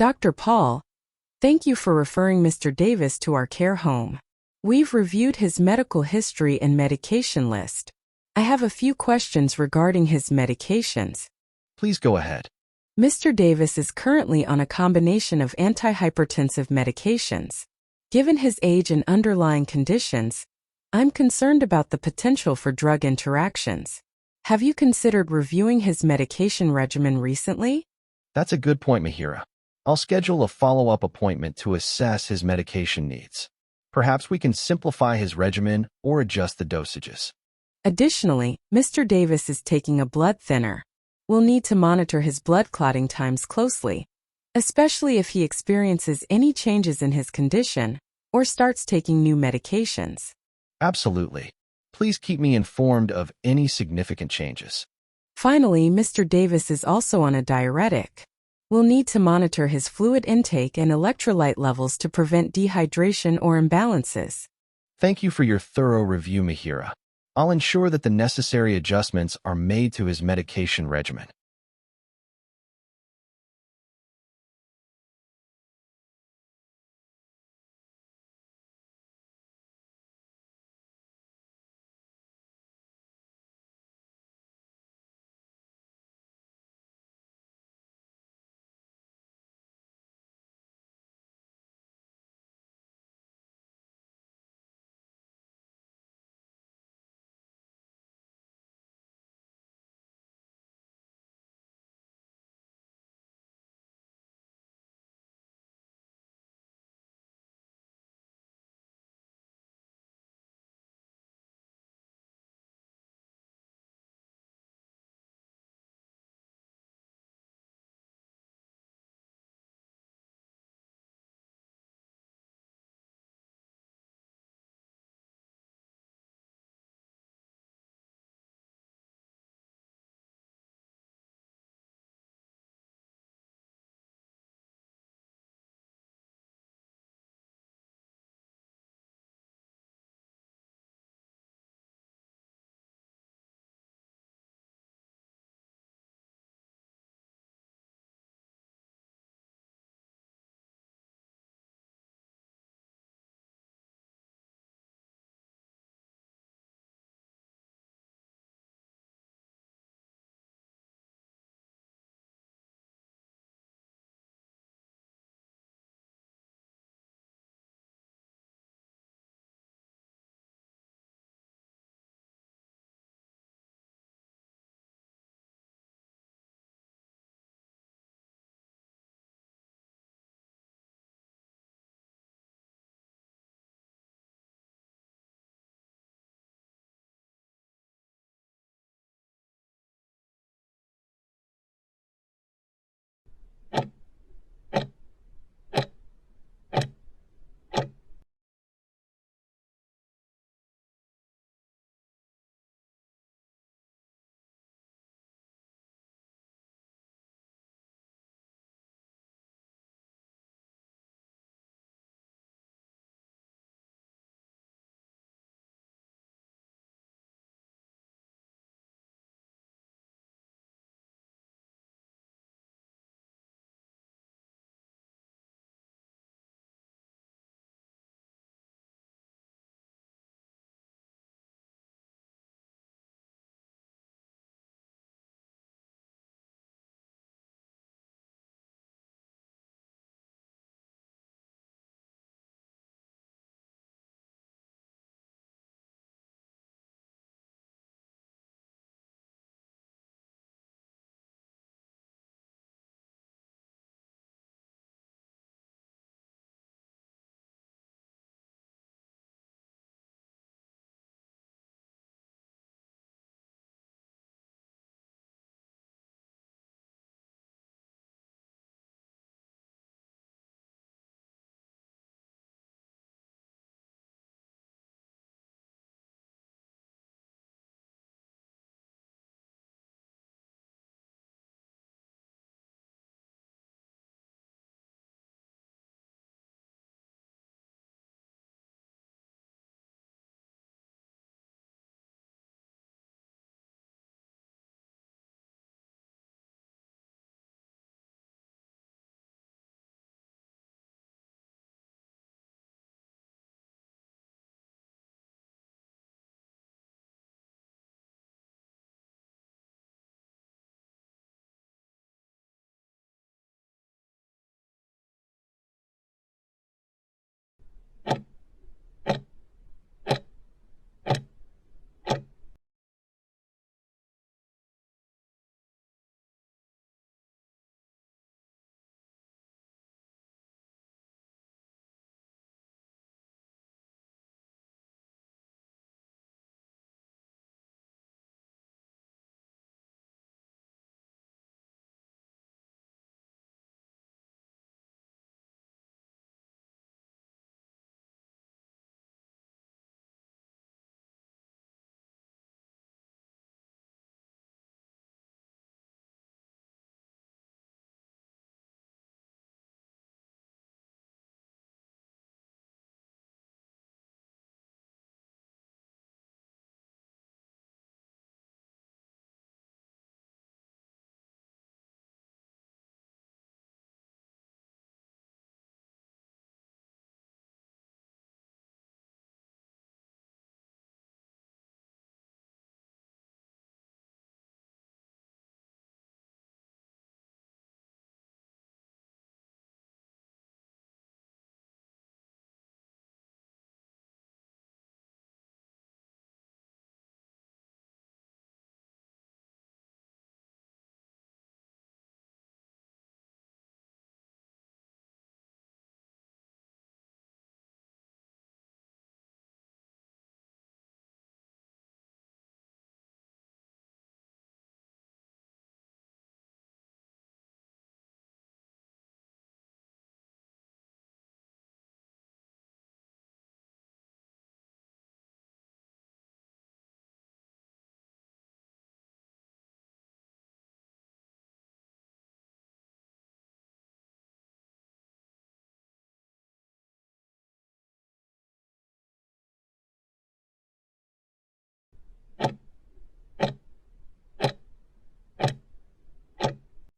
Dr. Paul, thank you for referring Mr. Davis to our care home. We've reviewed his medical history and medication list. I have a few questions regarding his medications. Please go ahead. Mr. Davis is currently on a combination of antihypertensive medications. Given his age and underlying conditions, I'm concerned about the potential for drug interactions. Have you considered reviewing his medication regimen recently? That's a good point, Mihira. I'll schedule a follow-up appointment to assess his medication needs. Perhaps we can simplify his regimen or adjust the dosages. Additionally, Mr. Davis is taking a blood thinner. We'll need to monitor his blood clotting times closely, especially if he experiences any changes in his condition or starts taking new medications. Absolutely. Please keep me informed of any significant changes. Finally, Mr. Davis is also on a diuretic. We'll need to monitor his fluid intake and electrolyte levels to prevent dehydration or imbalances. Thank you for your thorough review, Mihira. I'll ensure that the necessary adjustments are made to his medication regimen.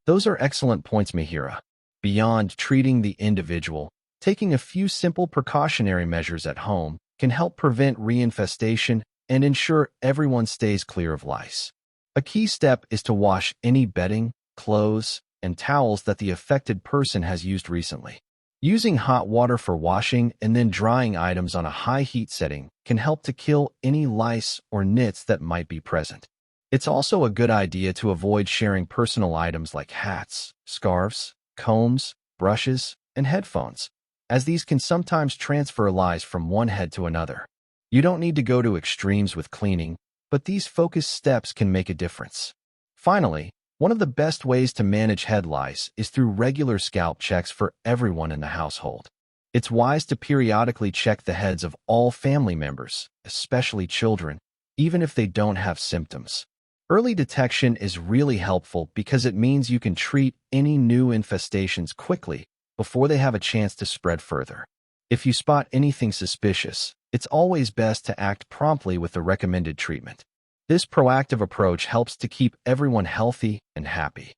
Those are excellent points, Mihira. Beyond treating the individual, taking a few simple precautionary measures at home can help prevent reinfestation and ensure everyone stays clear of lice. A key step is to wash any bedding, clothes, and towels that the affected person has used recently. Using hot water for washing and then drying items on a high heat setting can help to kill any lice or nits that might be present. It's also a good idea to avoid sharing personal items like hats, scarves, combs, brushes, and headphones, as these can sometimes transfer lice from one head to another. You don't need to go to extremes with cleaning, but these focused steps can make a difference. Finally, one of the best ways to manage head lice is through regular scalp checks for everyone in the household. It's wise to periodically check the heads of all family members, especially children, even if they don't have symptoms. Early detection is really helpful because it means you can treat any new infestations quickly before they have a chance to spread further. If you spot anything suspicious, it's always best to act promptly with the recommended treatment. This proactive approach helps to keep everyone healthy and happy.